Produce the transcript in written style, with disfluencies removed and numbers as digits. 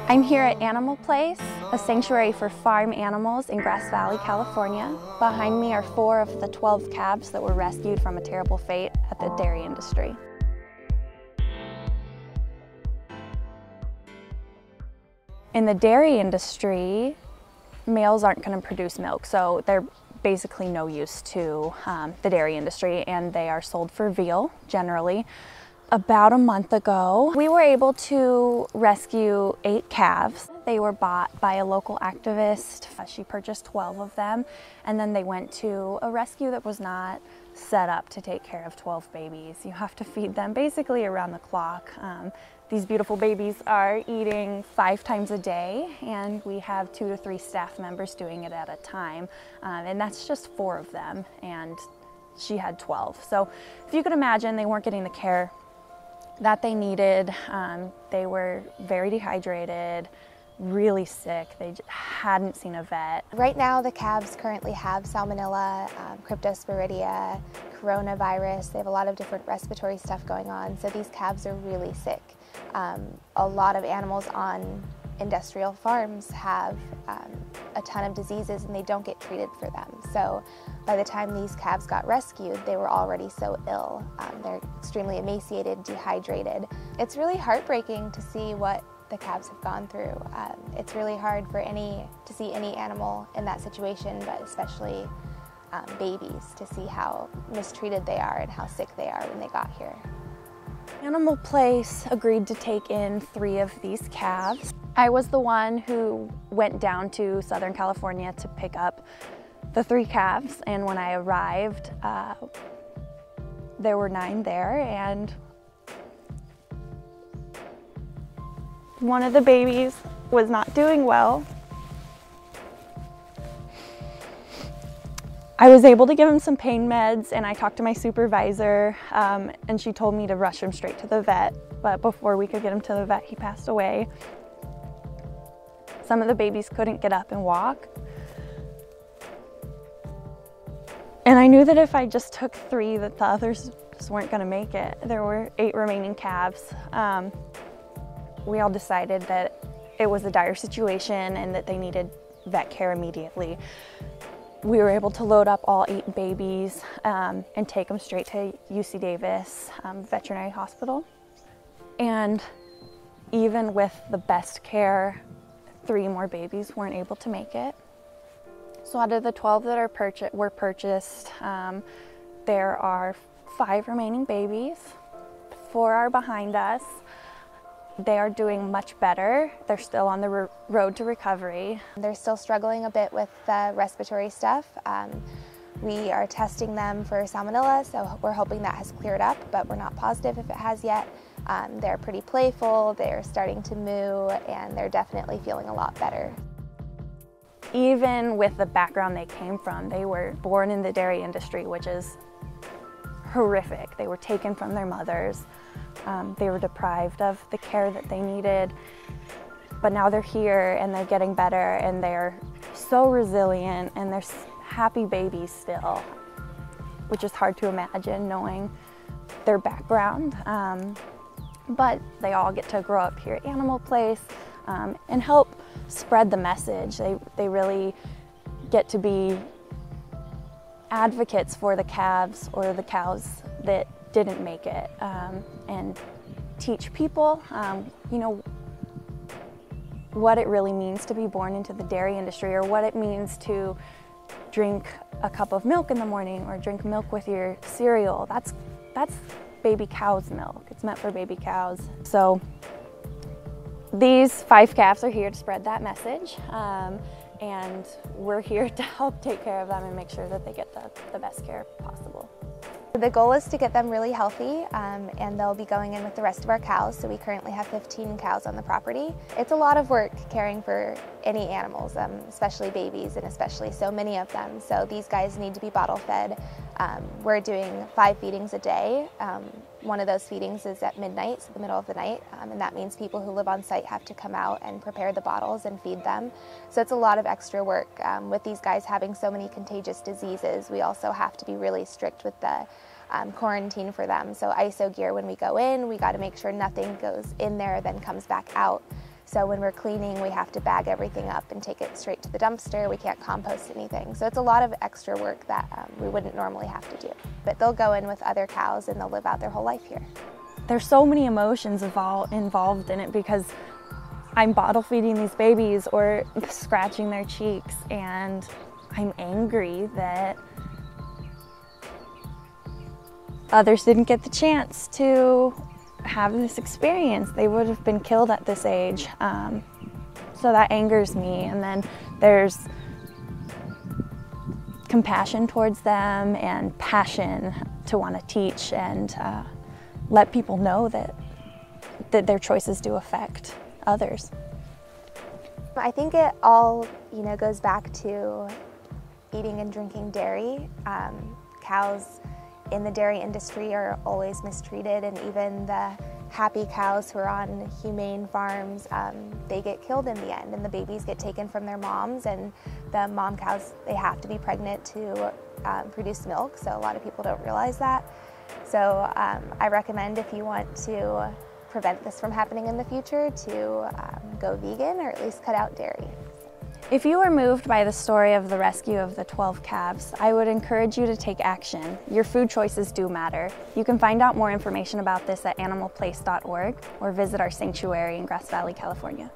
I'm here at Animal Place, a sanctuary for farm animals in Grass Valley, California. Behind me are 4 of the 12 calves that were rescued from a terrible fate at the dairy industry. In the dairy industry, males aren't going to produce milk, so they're basically no use to the dairy industry, and they are sold for veal generally. About a month ago, we were able to rescue 8 calves. They were bought by a local activist. She purchased 12 of them, and then they went to a rescue that was not set up to take care of 12 babies. You have to feed them basically around the clock. These beautiful babies are eating 5 times a day, and we have 2 to 3 staff members doing it at a time. And that's just 4 of them, and she had 12. So if you could imagine, they weren't getting the care that they needed. They were very dehydrated, really sick. They hadn't seen a vet. Right now the calves currently have salmonella, cryptosporidia, coronavirus. They have a lot of different respiratory stuff going on, so these calves are really sick. A lot of animals on industrial farms have a ton of diseases and they don't get treated for them. So by the time these calves got rescued, they were already so ill. They're extremely emaciated, dehydrated. It's really heartbreaking to see what the calves have gone through. It's really hard to see any animal in that situation, but especially babies, to see how mistreated they are and how sick they are when they got here. Animal Place agreed to take in 3 of these calves. I was the one who went down to Southern California to pick up the 3 calves, and when I arrived, there were 9 there, and one of the babies was not doing well. I was able to give him some pain meds, and I talked to my supervisor, and she told me to rush him straight to the vet, but before we could get him to the vet, he passed away. Some of the babies couldn't get up and walk. And I knew that if I just took 3, that the others just weren't gonna make it. There were 8 remaining calves. We all decided that it was a dire situation and that they needed vet care immediately. We were able to load up all 8 babies and take them straight to UC Davis Veterinary Hospital. And even with the best care, 3 more babies weren't able to make it. So out of the 12 that were purchased, there are 5 remaining babies. 4 are behind us. They are doing much better. They're still on the road to recovery. They're still struggling a bit with the respiratory stuff. We are testing them for salmonella, so we're hoping that has cleared up, but we're not positive if it has yet. They're pretty playful, they're starting to moo, and they're definitely feeling a lot better. Even with the background they came from, they were born in the dairy industry, which is horrific. They were taken from their mothers. They were deprived of the care that they needed, but now they're here and they're getting better, and they're so resilient, and they're happy babies still, which is hard to imagine knowing their background. But they all get to grow up here at Animal Place and help spread the message. They really get to be advocates for the calves or the cows that didn't make it, and teach people, you know, what it really means to be born into the dairy industry, or what it means to drink a cup of milk in the morning or drink milk with your cereal. That's baby cow's milk. It's meant for baby cows. So these 5 calves are here to spread that message, and we're here to help take care of them and make sure that they get the best care possible. The goal is to get them really healthy, and they'll be going in with the rest of our cows. So we currently have 15 cows on the property. It's a lot of work caring for any animals, especially babies, and especially so many of them. So these guys need to be bottle fed. We're doing 5 feedings a day. One of those feedings is at midnight, so the middle of the night, and that means people who live on site have to come out and prepare the bottles and feed them. So it's a lot of extra work. With these guys having so many contagious diseases, we also have to be really strict with the quarantine for them. So ISO gear when we go in, we got to make sure nothing goes in there then comes back out. So when we're cleaning, we have to bag everything up and take it straight to the dumpster. We can't compost anything. So it's a lot of extra work that we wouldn't normally have to do. But they'll go in with other cows and they'll live out their whole life here. There's so many emotions involved in it because I'm bottle feeding these babies or scratching their cheeks, and I'm angry that others didn't get the chance to have this experience. They would have been killed at this age. So that angers me. And then there's compassion towards them and passion to want to teach and let people know that their choices do affect others. I think it all, goes back to eating and drinking dairy. Cows in the dairy industry are always mistreated, and even the happy cows who are on humane farms, they get killed in the end, and the babies get taken from their moms, and the mom cows, they have to be pregnant to produce milk, so a lot of people don't realize that. So I recommend, if you want to prevent this from happening in the future, to go vegan or at least cut out dairy. If you were moved by the story of the rescue of the 12 calves, I would encourage you to take action. Your food choices do matter. You can find out more information about this at animalplace.org or visit our sanctuary in Grass Valley, California.